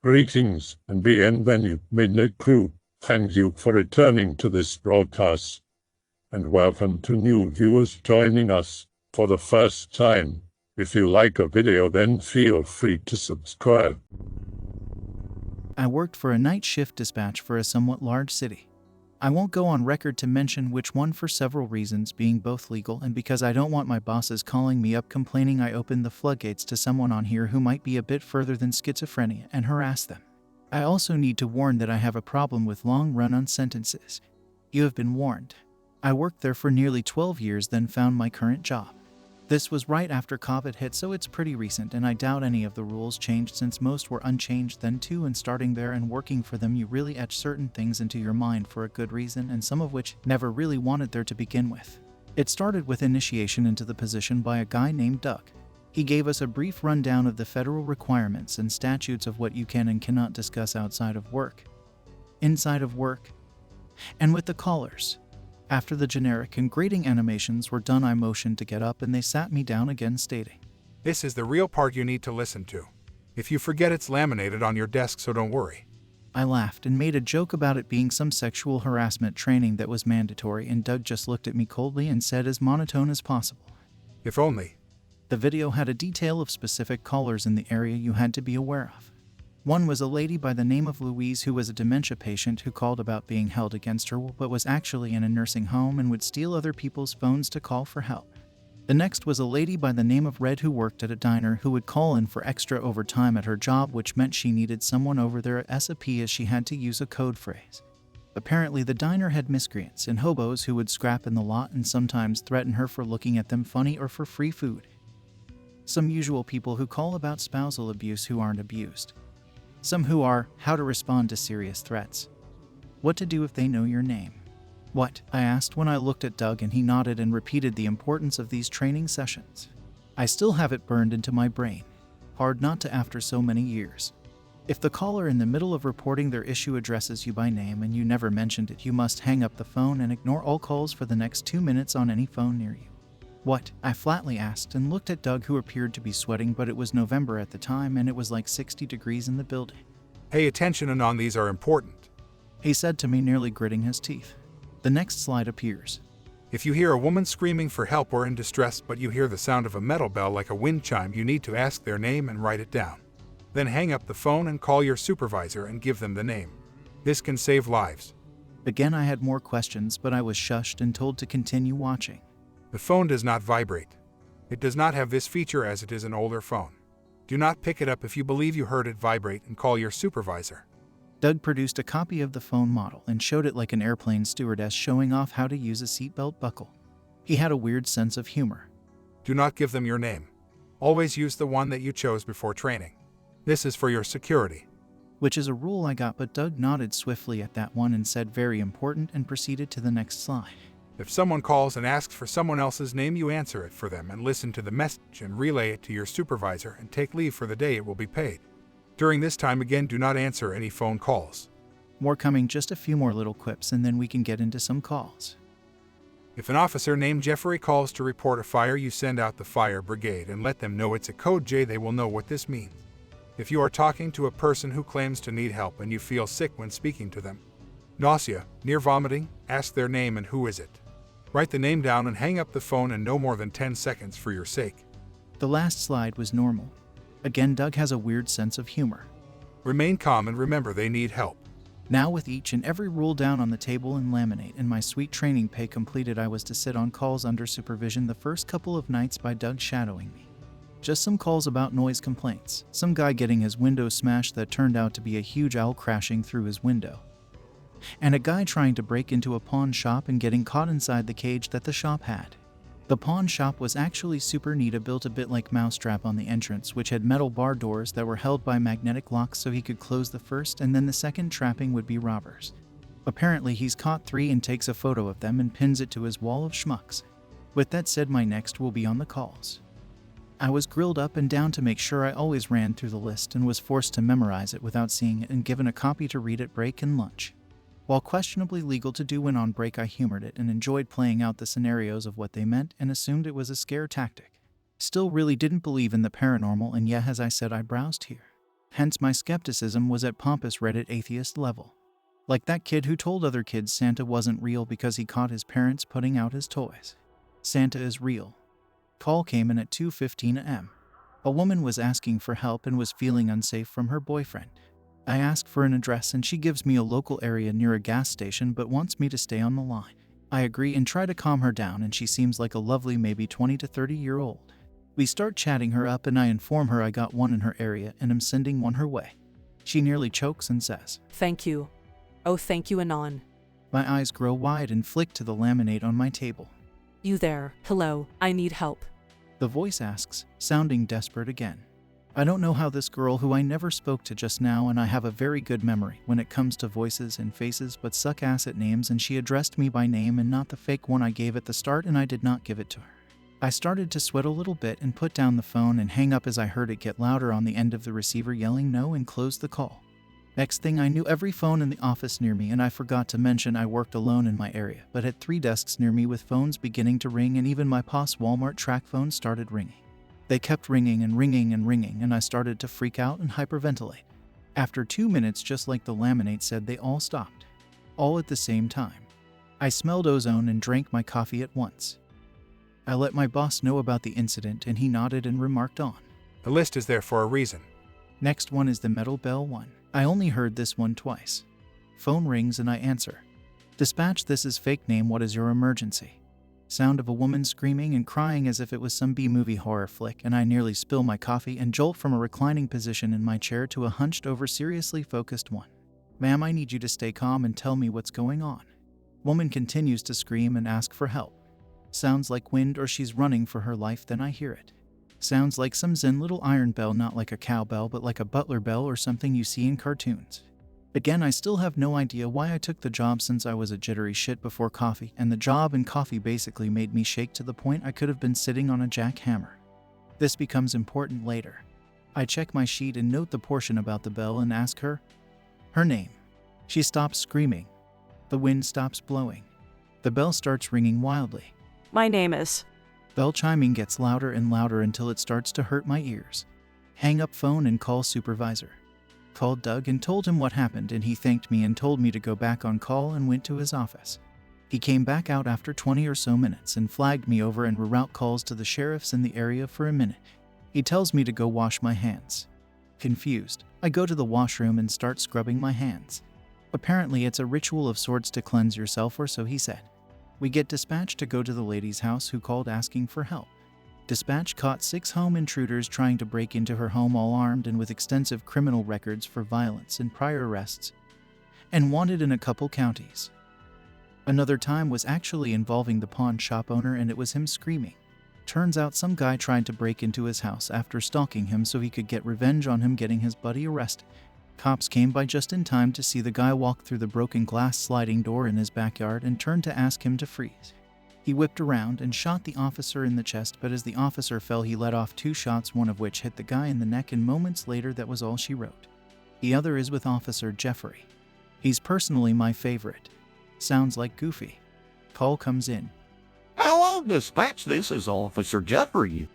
Greetings and bienvenue, midnight crew. Thank you for returning to this broadcast, and welcome to new viewers joining us for the first time. If you like a video, then feel free to subscribe. I worked for a night shift dispatch for a somewhat large city. I won't go on record to mention which one for several reasons, being both legal and because I don't want my bosses calling me up complaining I opened the floodgates to someone on here who might be a bit further than schizophrenia and harass them. I also need to warn that I have a problem with long run-on sentences. You have been warned. I worked there for nearly 12 years, then found my current job. This was right after COVID hit, so it's pretty recent, and I doubt any of the rules changed since most were unchanged then too, and starting there and working for them you really etch certain things into your mind for a good reason, and some of which never really wanted there to begin with. It started with initiation into the position by a guy named Doug. He gave us a brief rundown of the federal requirements and statutes of what you can and cannot discuss outside of work, inside of work, and with the callers. After the generic and grating animations were done, I motioned to get up and they sat me down again, stating, "This is the real part you need to listen to. If you forget, it's laminated on your desk, so don't worry." I laughed and made a joke about it being some sexual harassment training that was mandatory, and Doug just looked at me coldly and said as monotone as possible, "If only." The video had a detail of specific callers in the area you had to be aware of. One was a lady by the name of Louise who was a dementia patient who called about being held against her will but was actually in a nursing home and would steal other people's phones to call for help. The next was a lady by the name of Red who worked at a diner who would call in for extra overtime at her job, which meant she needed someone over there at SAP as she had to use a code phrase. Apparently the diner had miscreants and hobos who would scrap in the lot and sometimes threaten her for looking at them funny or for free food. Some usual people who call about spousal abuse who aren't abused. Some who are, how to respond to serious threats. What to do if they know your name. What? I asked when I looked at Doug, and he nodded and repeated the importance of these training sessions. I still have it burned into my brain. Hard not to after so many years. If the caller in the middle of reporting their issue addresses you by name and you never mentioned it, you must hang up the phone and ignore all calls for the next 2 minutes on any phone near you. What? I flatly asked and looked at Doug, who appeared to be sweating, but it was November at the time and it was like 60 degrees in the building. "Pay attention, and on these are important," he said to me, nearly gritting his teeth. The next slide appears. "If you hear a woman screaming for help or in distress, but you hear the sound of a metal bell like a wind chime, you need to ask their name and write it down. Then hang up the phone and call your supervisor and give them the name. This can save lives." Again, I had more questions, but I was shushed and told to continue watching. The phone does not vibrate. It does not have this feature as it is an older phone. Do not pick it up if you believe you heard it vibrate, and call your supervisor. Doug produced a copy of the phone model and showed it like an airplane stewardess showing off how to use a seatbelt buckle. He had a weird sense of humor. Do not give them your name. Always use the one that you chose before training. This is for your security. Which is a rule I got, but Doug nodded swiftly at that one and said very important and proceeded to the next slide. If someone calls and asks for someone else's name, you answer it for them and listen to the message and relay it to your supervisor and take leave for the day it will be paid. During this time, again, do not answer any phone calls. More coming, just a few more little quips and then we can get into some calls. If an officer named Jeffrey calls to report a fire, you send out the fire brigade and let them know it's a code J. They will know what this means. If you are talking to a person who claims to need help and you feel sick when speaking to them, nausea, near vomiting, ask their name and who is it. Write the name down and hang up the phone in no more than 10 seconds for your sake. The last slide was normal. Again, Doug has a weird sense of humor. Remain calm and remember they need help. Now, with each and every rule down on the table and laminate and my sweet training pay completed, I was to sit on calls under supervision the first couple of nights by Doug shadowing me. Just some calls about noise complaints, some guy getting his window smashed that turned out to be a huge owl crashing through his window, and a guy trying to break into a pawn shop and getting caught inside the cage that the shop had. The pawn shop was actually super neat, built a bit like Mousetrap on the entrance, which had metal bar doors that were held by magnetic locks so he could close the first and then the second trapping would be robbers. Apparently he's caught 3 and takes a photo of them and pins it to his wall of schmucks. With that said, my next will be on the calls. I was grilled up and down to make sure I always ran through the list and was forced to memorize it without seeing it and given a copy to read at break and lunch. While questionably legal to do when on break, I humored it and enjoyed playing out the scenarios of what they meant and assumed it was a scare tactic. Still really didn't believe in the paranormal, and yeah, as I said, I browsed here. Hence my skepticism was at pompous Reddit atheist level. Like that kid who told other kids Santa wasn't real because he caught his parents putting out his toys. Santa is real. Call came in at 2:15 a.m. A woman was asking for help and was feeling unsafe from her boyfriend. I asked for an address and she gives me a local area near a gas station but wants me to stay on the line. I agree and try to calm her down, and she seems like a lovely maybe 20 to 30-year-old. We start chatting her up and I inform her I got one in her area and am sending one her way. She nearly chokes and says, "Thank you. Oh, thank you, Anon." My eyes grow wide and flick to the laminate on my table. "You there? Hello, I need help." The voice asks, sounding desperate again. I don't know how this girl who I never spoke to just now, and I have a very good memory when it comes to voices and faces, but suck ass at names, and she addressed me by name and not the fake one I gave at the start, and I did not give it to her. I started to sweat a little bit and put down the phone and hang up as I heard it get louder on the end of the receiver yelling no and closed the call. Next thing I knew, every phone in the office near me, and I forgot to mention I worked alone in my area, but had 3 desks near me with phones beginning to ring, and even my POS Walmart track phone started ringing. They kept ringing and ringing and ringing, and I started to freak out and hyperventilate. After 2 minutes, just like the laminate said, they all stopped. All at the same time. I smelled ozone and drank my coffee at once. I let my boss know about the incident and he nodded and remarked on. The list is there for a reason. Next one is the metal bell one. I only heard this one twice. Phone rings and I answer. "Dispatch, this is fake name, what is your emergency?" Sound of a woman screaming and crying as if it was some B-movie horror flick, and I nearly spill my coffee and jolt from a reclining position in my chair to a hunched over seriously focused one. "Ma'am, I need you to stay calm and tell me what's going on." Woman continues to scream and ask for help. Sounds like wind or she's running for her life, then I hear it. Sounds like some zen little iron bell, not like a cowbell but like a butler bell or something you see in cartoons. Again, I still have no idea why I took the job since I was a jittery shit before coffee, and the job and coffee basically made me shake to the point I could have been sitting on a jackhammer. This becomes important later. I check my sheet and note the portion about the bell and ask her name. She stops screaming. The wind stops blowing. The bell starts ringing wildly. "My name is..." Bell chiming gets louder and louder until it starts to hurt my ears. Hang up phone and call supervisor. Called Doug and told him what happened, and he thanked me and told me to go back on call and went to his office. He came back out after 20 or so minutes and flagged me over and reroute calls to the sheriffs in the area for a minute. He tells me to go wash my hands. Confused, I go to the washroom and start scrubbing my hands. Apparently it's a ritual of sorts to cleanse yourself, or so he said. We get dispatched to go to the lady's house who called asking for help. Dispatch caught 6 home intruders trying to break into her home, all armed and with extensive criminal records for violence and prior arrests, and wanted in a couple counties. Another time was actually involving the pawn shop owner, and it was him screaming. Turns out some guy tried to break into his house after stalking him so he could get revenge on him getting his buddy arrested. Cops came by just in time to see the guy walk through the broken glass sliding door in his backyard and turned to ask him to freeze. He whipped around and shot the officer in the chest, but as the officer fell, he let off 2 shots, one of which hit the guy in the neck, and moments later that was all she wrote. The other is with Officer Jeffrey. He's personally my favorite. Sounds like Goofy. Call comes in. "Hello, dispatch, this is Officer Jeffrey.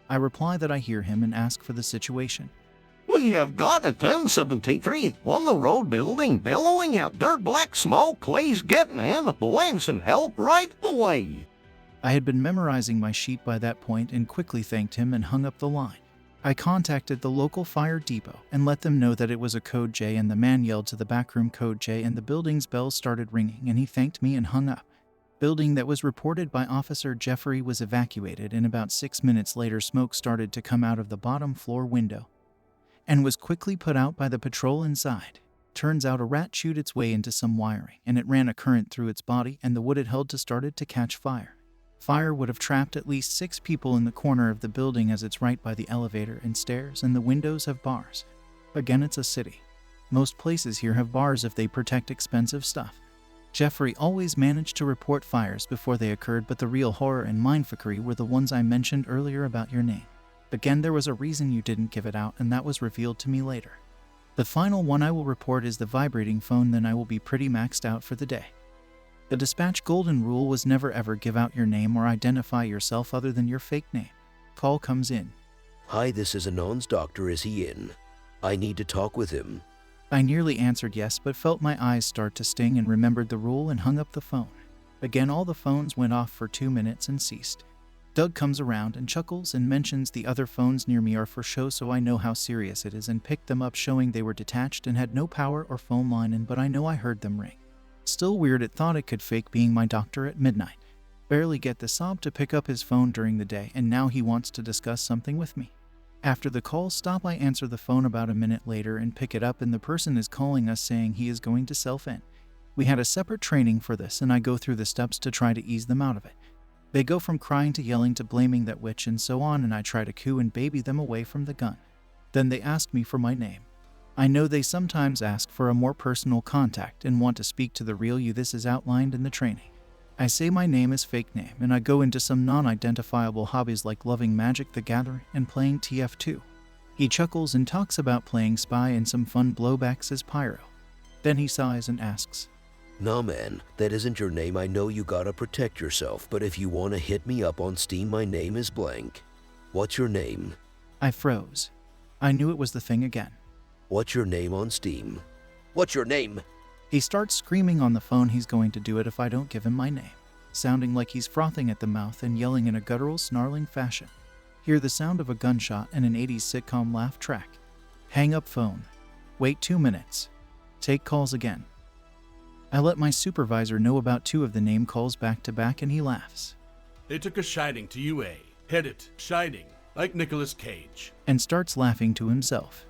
I reply that I hear him and ask for the situation. We have got a 1073 on the road building billowing out dirt black smoke. Please get an ambulance and help right away." I had been memorizing my sheet by that point and quickly thanked him and hung up the line. I contacted the local fire depot and let them know that it was a code J, and the man yelled to the backroom code J, and the building's bell started ringing, and he thanked me and hung up. Building that was reported by Officer Jeffrey was evacuated, and about 6 minutes later smoke started to come out of the bottom floor window and was quickly put out by the patrol inside. Turns out a rat chewed its way into some wiring, and it ran a current through its body, and the wood it held to started to catch fire. Fire would have trapped at least 6 people in the corner of the building, as it's right by the elevator and stairs, and the windows have bars. Again, it's a city. Most places here have bars if they protect expensive stuff. Jeffrey always managed to report fires before they occurred, but the real horror and mindfuckery were the ones I mentioned earlier about your name. Again, there was a reason you didn't give it out, and that was revealed to me later. The final one I will report is the vibrating phone, then I will be pretty maxed out for the day. The dispatch golden rule was never ever give out your name or identify yourself other than your fake name. Call comes in. "Hi, this is Anon's doctor. Is he in?" I need to talk with him. I nearly answered yes, but felt my eyes start to sting and remembered the rule and hung up the phone. Again, all the phones went off for 2 minutes and ceased. Doug comes around and chuckles and mentions the other phones near me are for show, so I know how serious it is and picked them up, showing they were detached and had no power or phone line in, but I know I heard them ring. Still weird, it thought it could fake being my doctor at midnight. Barely get the sob to pick up his phone during the day, and now he wants to discuss something with me. After the call stop, I answer the phone about a minute later and pick it up, and the person is calling us saying he is going to self-in. We had a separate training for this, and I go through the steps to try to ease them out of it. They go from crying to yelling to blaming that witch and so on, and I try to coo and baby them away from the gun. Then they ask me for my name. I know they sometimes ask for a more personal contact and want to speak to the real you. This is outlined in the training. I say my name is fake name, and I go into some non-identifiable hobbies like loving Magic the Gathering and playing TF2. He chuckles and talks about playing Spy and some fun blowbacks as Pyro. Then he sighs and asks, Nah man, that isn't your name. I know you gotta protect yourself, but if you wanna hit me up on Steam, my name is blank. What's your name? I froze. I knew it was the thing again. What's your name on Steam? What's your name? He starts screaming on the phone he's going to do it if I don't give him my name, sounding like he's frothing at the mouth and yelling in a guttural, snarling fashion. Hear the sound of a gunshot and an 80s sitcom laugh track. Hang up phone. Wait 2 minutes. Take calls again. I let my supervisor know about 2 of the name calls back to back, and he laughs. They took a shining to UA. Hit it. Shining. Like Nicolas Cage. And starts laughing to himself.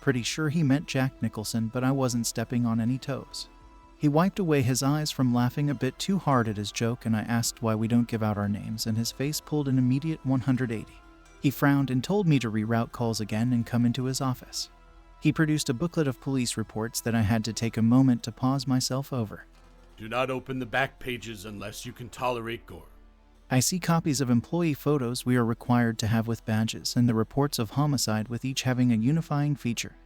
Pretty sure he meant Jack Nicholson, but I wasn't stepping on any toes. He wiped away his eyes from laughing a bit too hard at his joke, and I asked why we don't give out our names, and his face pulled an immediate 180. He frowned and told me to reroute calls again and come into his office. He produced a booklet of police reports that I had to take a moment to pause myself over. Do not open the back pages unless you can tolerate gore. I see copies of employee photos we are required to have with badges, and the reports of homicide, with each having a unifying feature.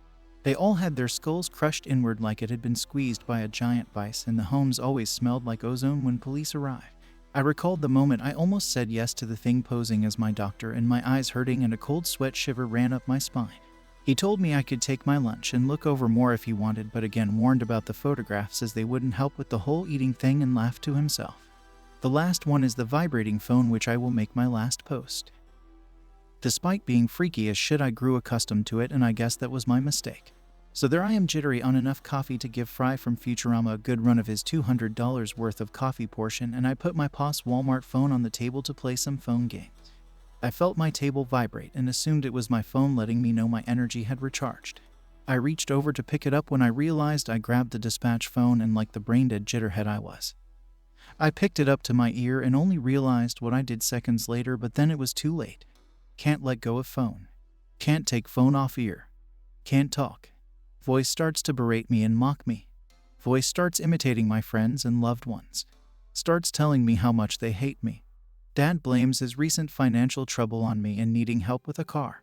They all had their skulls crushed inward like it had been squeezed by a giant vice, and the homes always smelled like ozone when police arrived. I recalled the moment I almost said yes to the thing posing as my doctor, and my eyes hurting and a cold sweat shiver ran up my spine. He told me I could take my lunch and look over more if he wanted, but again warned about the photographs as they wouldn't help with the whole eating thing, and laughed to himself. The last one is the vibrating phone, which I will make my last post. Despite being freaky as shit, I grew accustomed to it, and I guess that was my mistake. So there I am, jittery on enough coffee to give Fry from Futurama a good run of his $200 worth of coffee portion, and I put my POS Walmart phone on the table to play some phone games. I felt my table vibrate and assumed it was my phone letting me know my energy had recharged. I reached over to pick it up when I realized I grabbed the dispatch phone, and like the brain-dead jitterhead I was, I picked it up to my ear and only realized what I did seconds later, but then it was too late. Can't let go of phone. Can't take phone off ear. Can't talk. Voice starts to berate me and mock me. Voice starts imitating my friends and loved ones. Starts telling me how much they hate me. Dad blames his recent financial trouble on me and needing help with a car.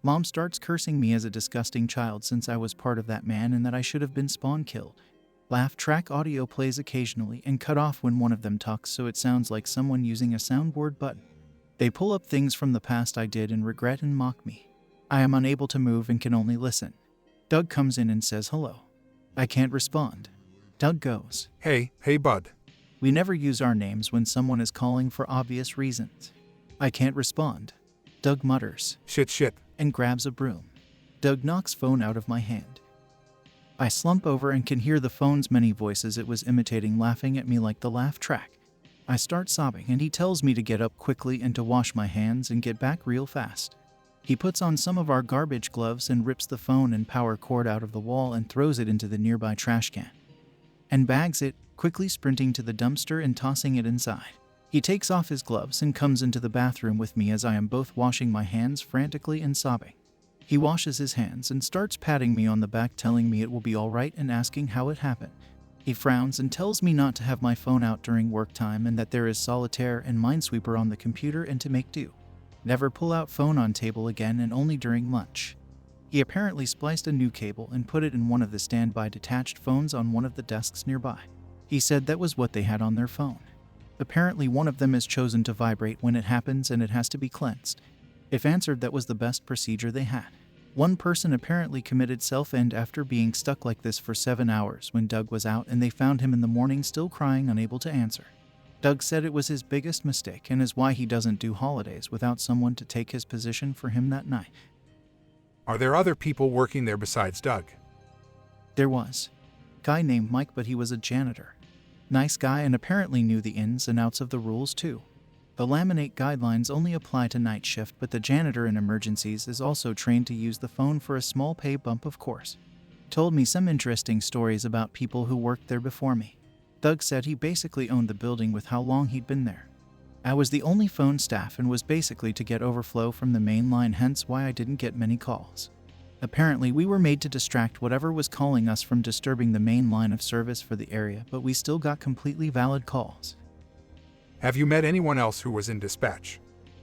Mom starts cursing me as a disgusting child since I was part of that man and that I should have been spawn killed. Laugh track audio plays occasionally and cut off when one of them talks, so it sounds like someone using a soundboard button. They pull up things from the past I did and regret and mock me. I am unable to move and can only listen. Doug comes in and says hello. I can't respond. Doug goes, Hey bud. We never use our names when someone is calling for obvious reasons. I can't respond. Doug mutters, Shit. and grabs a broom. Doug knocks phone out of my hand. I slump over and can hear the phone's many voices it was imitating laughing at me like the laugh track. I start sobbing and he tells me to get up quickly and to wash my hands and get back real fast. He puts on some of our garbage gloves and rips the phone and power cord out of the wall and throws it into the nearby trash can. And bags it, quickly sprinting to the dumpster and tossing it inside. He takes off his gloves and comes into the bathroom with me as I am both washing my hands frantically and sobbing. He washes his hands and starts patting me on the back, telling me it will be all right and asking how it happened. He frowns and tells me not to have my phone out during work time and that there is solitaire and Minesweeper on the computer and to make do. Never pull out phone on table again and only during lunch. He apparently spliced a new cable and put it in one of the standby detached phones on one of the desks nearby. He said that was what they had on their phone. Apparently one of them is chosen to vibrate when it happens and it has to be cleansed. If answered, that was the best procedure they had. One person apparently committed self-end after being stuck like this for 7 hours when Doug was out, and they found him in the morning still crying, unable to answer. Doug said it was his biggest mistake and is why he doesn't do holidays without someone to take his position for him that night. Are there other people working there besides Doug? There was. Guy named Mike, but he was a janitor. Nice guy and apparently knew the ins and outs of the rules too. The laminate guidelines only apply to night shift, but the janitor in emergencies is also trained to use the phone for a small pay bump, of course. Told me some interesting stories about people who worked there before me. Doug said he basically owned the building with how long he'd been there. I was the only phone staff and was basically to get overflow from the main line, hence why I didn't get many calls. Apparently we were made to distract whatever was calling us from disturbing the main line of service for the area, but we still got completely valid calls. Have you met anyone else who was in dispatch?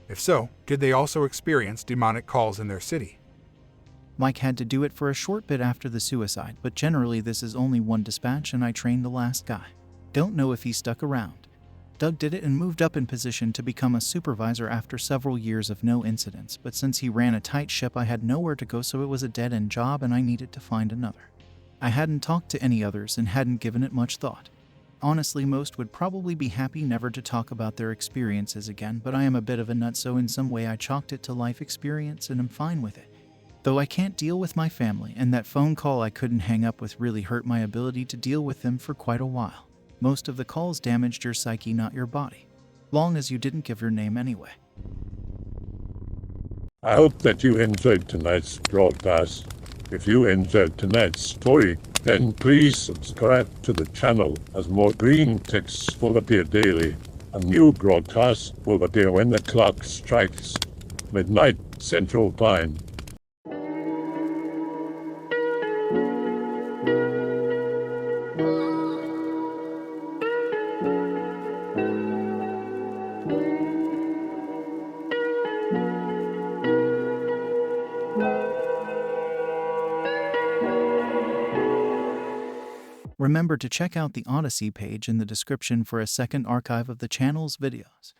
If so, did they also experience demonic calls in their city? Mike had to do it for a short bit after the suicide, but generally this is only one dispatch and I trained the last guy. Don't know if he stuck around. Doug did it and moved up in position to become a supervisor after several years of no incidents, but since he ran a tight ship I had nowhere to go, so it was a dead-end job and I needed to find another. I hadn't talked to any others and hadn't given it much thought. Honestly, most would probably be happy never to talk about their experiences again, but I am a bit of a nut, so in some way I chalked it to life experience and I'm fine with it. Though I can't deal with my family, and that phone call I couldn't hang up with really hurt my ability to deal with them for quite a while. Most of the calls damaged your psyche, not your body. Long as you didn't give your name anyway. I hope that you enjoyed tonight's broadcast. If you enjoyed tonight's story, then please subscribe to the channel, as more Greentexts will appear daily. A new broadcast will appear when the clock strikes midnight Central Time. Remember to check out the Odyssey page in the description for a second archive of the channel's videos.